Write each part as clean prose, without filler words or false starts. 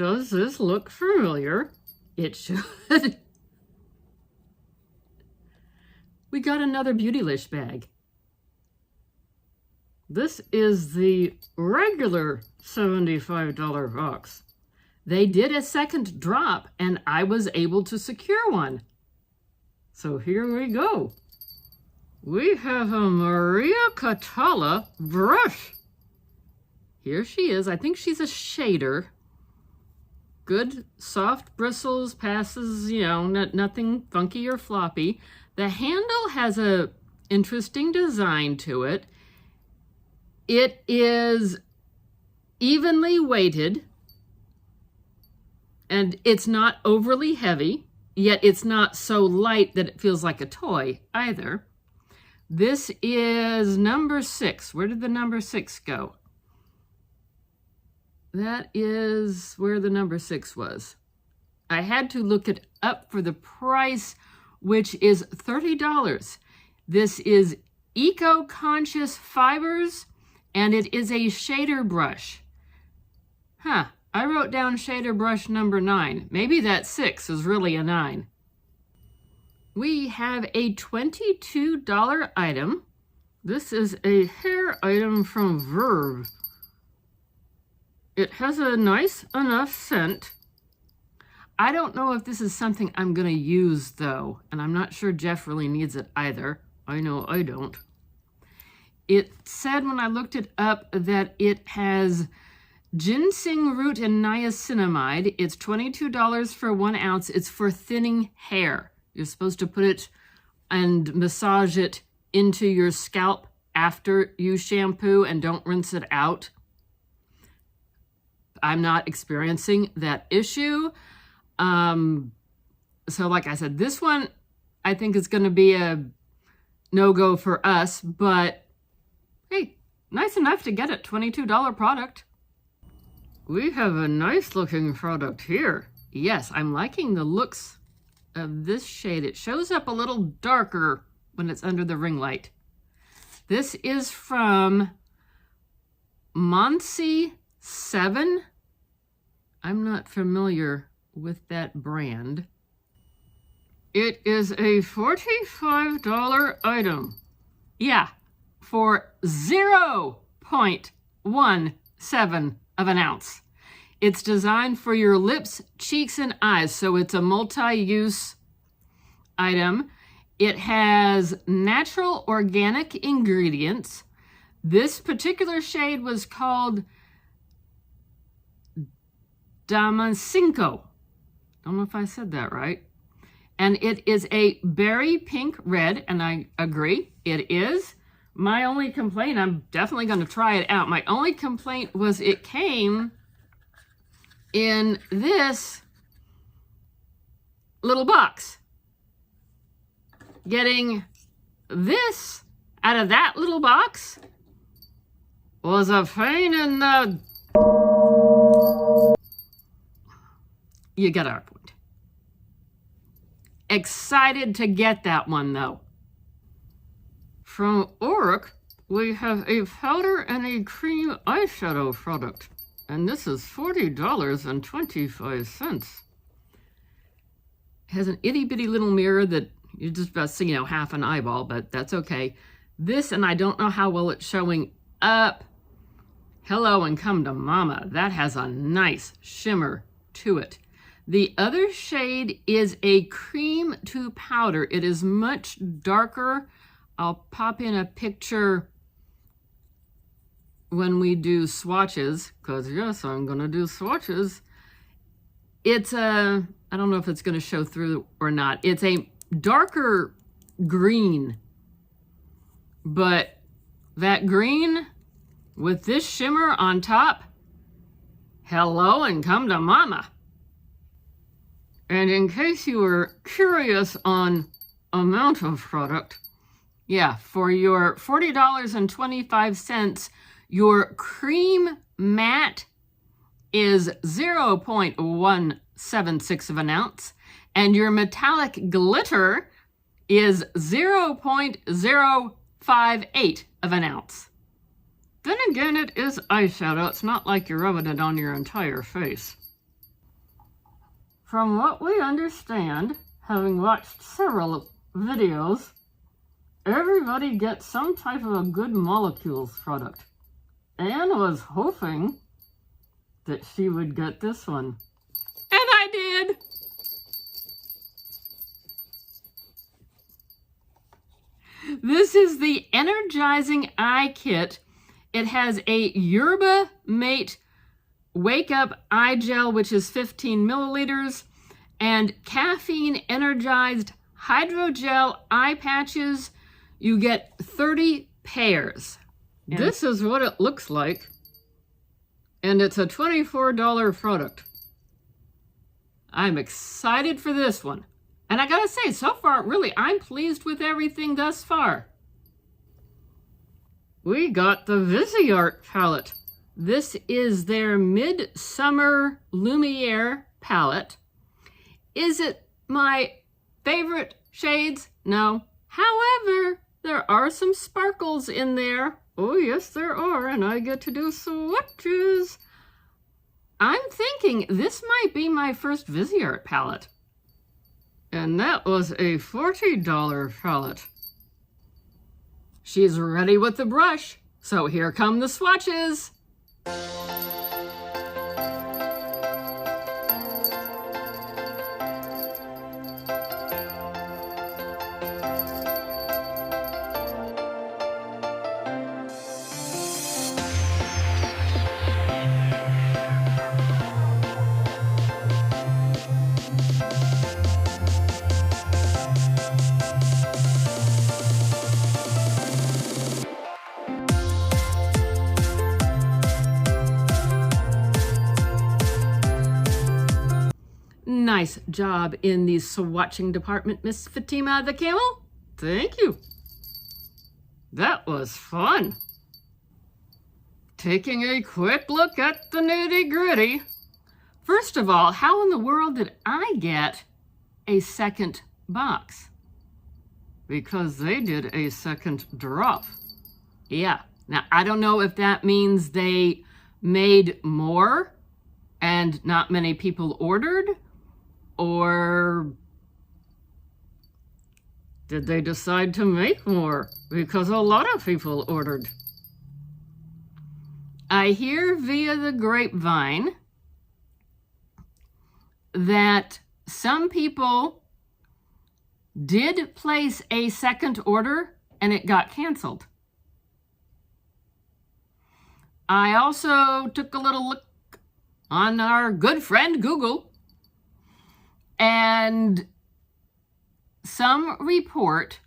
Does this look familiar? It should. We got another Beautylish bag. This is the regular $75 box. They did a second drop and I was able to secure one. So here we go. We have a Maria Catala brush. Here she is. I think she's a shader. Good soft bristles, passes, you know, nothing funky or floppy. The handle has a interesting design to it. It is evenly weighted and it's not overly heavy, yet it's not so light that it feels like a toy either. This is number 6. Where did the number 6 go? That is where the number 6 was. I had to look it up for the price, which is $30. This is eco-conscious fibers, and it is a shader brush. Huh, I wrote down shader brush number 9. Maybe that 6 is really a 9. We have a $22 item. This is a hair item from Verve. It has a nice enough scent. I don't know if this is something I'm going to use, though, and I'm not sure Jeff really needs it either. I know I don't. It said when I looked it up that it has ginseng root and niacinamide. It's $22 for 1 ounce. It's for thinning hair. You're supposed to put it and massage it into your scalp after you shampoo and don't rinse it out. I'm not experiencing that issue. So like I said, this one I think is going to be a no-go for us, but hey, nice enough to get it. $22 product. We have a nice looking product here. Yes, I'm liking the looks of this shade. It shows up a little darker when it's under the ring light. This is from Monsi 7. I'm not familiar with that brand. It is a $45 item. Yeah, for 0.17 of an ounce. It's designed for your lips, cheeks, and eyes, so it's a multi-use item. It has natural organic ingredients. This particular shade was called Damasinko. Don't know if I said that right. And it is a berry pink red, and I agree, it is. My only complaint, I'm definitely going to try it out. My only complaint was it came in this little box. Getting this out of that little box was a pain in the... You get our point. Excited to get that one, though. From Auric, we have a powder and a cream eyeshadow product. And this is $40.25. It has an itty-bitty little mirror that you just about see, half an eyeball, but that's okay. This, and I don't know how well it's showing up. Hello and come to mama. That has a nice shimmer to it. The other shade is a cream to powder. It is much darker. I'll pop in a picture when we do swatches, because yes, I'm going to do swatches. It's a, I don't know if it's going to show through or not. It's a darker green, but that green with this shimmer on top, hello and come to mama. And in case you were curious on amount of product, yeah, for your $40.25, your cream matte is 0.176 of an ounce, and your metallic glitter is 0.058 of an ounce. Then again, it is eyeshadow. It's not like you're rubbing it on your entire face. from what we understand, having watched several videos, everybody gets some type of a good molecules product. Anne was hoping that she would get this one. And I did! This is the Energizing Eye Kit. It has a Yerba Mate Wake Up Eye Gel, which is 15 milliliters, and caffeine energized hydrogel eye patches. You get 30 pairs. And this is what it looks like. And it's a $24 product. I'm excited for this one. And I gotta say, so far, really, I'm pleased with everything thus far. We got the Viseart palette. This is their Midsommer Lumier palette. Is it my favorite shades? No. However, there are some sparkles in there. Oh, yes, there are, and I get to do swatches. I'm thinking this might be my first Viseart palette. And that was a $40 palette. She's ready with the brush, so here come the swatches. Nice job in the swatching department, Miss Fatima the Camel. Thank you. That was fun. Taking a quick look at the nitty-gritty. First of all, how in the world did I get a second box? Because they did a second drop. Yeah. Now, I don't know if that means they made more and not many people ordered, or did they decide to make more because a lot of people ordered? I hear via the grapevine that some people did place a second order and it got canceled. I also took a little look on our good friend Google, and some report,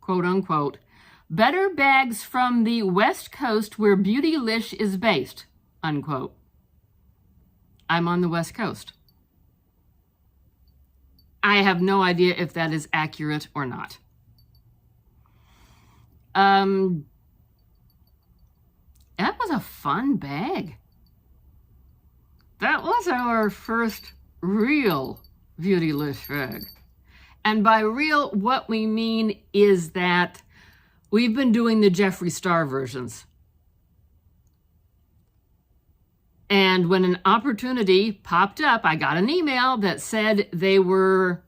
quote unquote, better bags from the West Coast where Beautylish is based, unquote. I'm on the West Coast. I have no idea if that is accurate or not. That was a fun bag. That was our first real Beautylish bag. And by real, what we mean is that we've been doing the Jeffree Star versions. And when an opportunity popped up, I got an email that said they were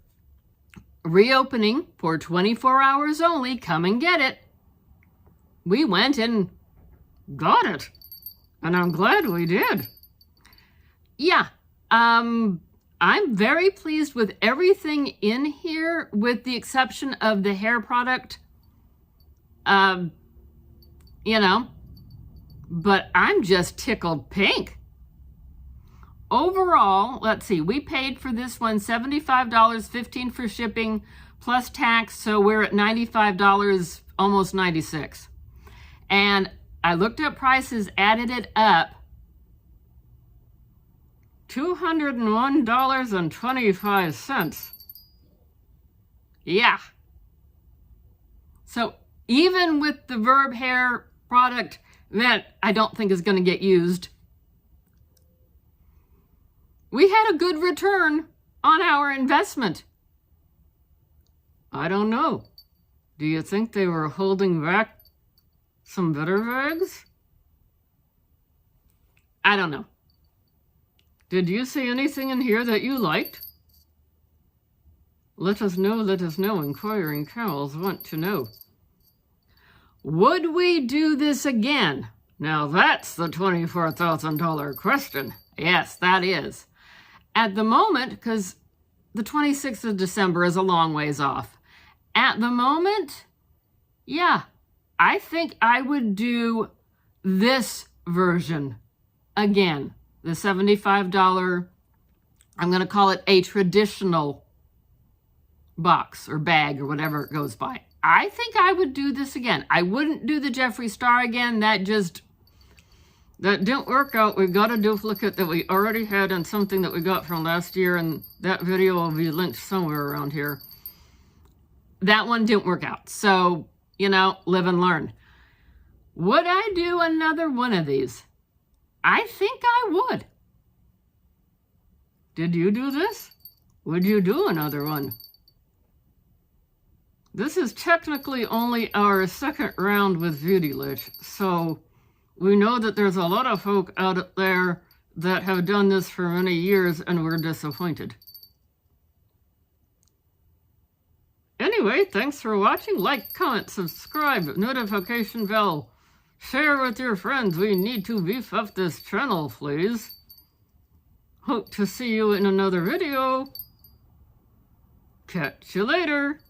reopening for 24 hours only. Come and get it. We went and got it. And I'm glad we did. Yeah. I'm very pleased with everything in here, with the exception of the hair product. You know, but I'm just tickled pink. Overall, let's see, we paid for this one $75, $15 for shipping, plus tax, so we're at $95, almost $96. And I looked up prices, added it up, $201.25. Yeah. So even with the Verb hair product that I don't think is going to get used, we had a good return on our investment. I don't know. Do you think they were holding back some better bags? I don't know. Did you see anything in here that you liked? Let us know, inquiring cows want to know. Would we do this again? Now that's the $24,000 question. Yes, that is. At the moment, because the 26th of December is a long ways off. At the moment, yeah, I think I would do this version again. The $75, I'm going to call it a traditional box or bag or whatever it goes by. I think I would do this again. I wouldn't do the Jeffree Star again. That didn't work out. We got a duplicate that we already had and something that we got from last year, and that video will be linked somewhere around here. That one didn't work out. So, you know, live and learn. Would I do another one of these? I think I would. Did you do this? Would you do another one? This is technically only our second round with Beautylish, so we know that there's a lot of folk out there that have done this for many years and were disappointed. Anyway, thanks for watching. Like, comment, subscribe, notification bell. Share with your friends. We need to beef up this channel, please. Hope to see you in another video. Catch you later.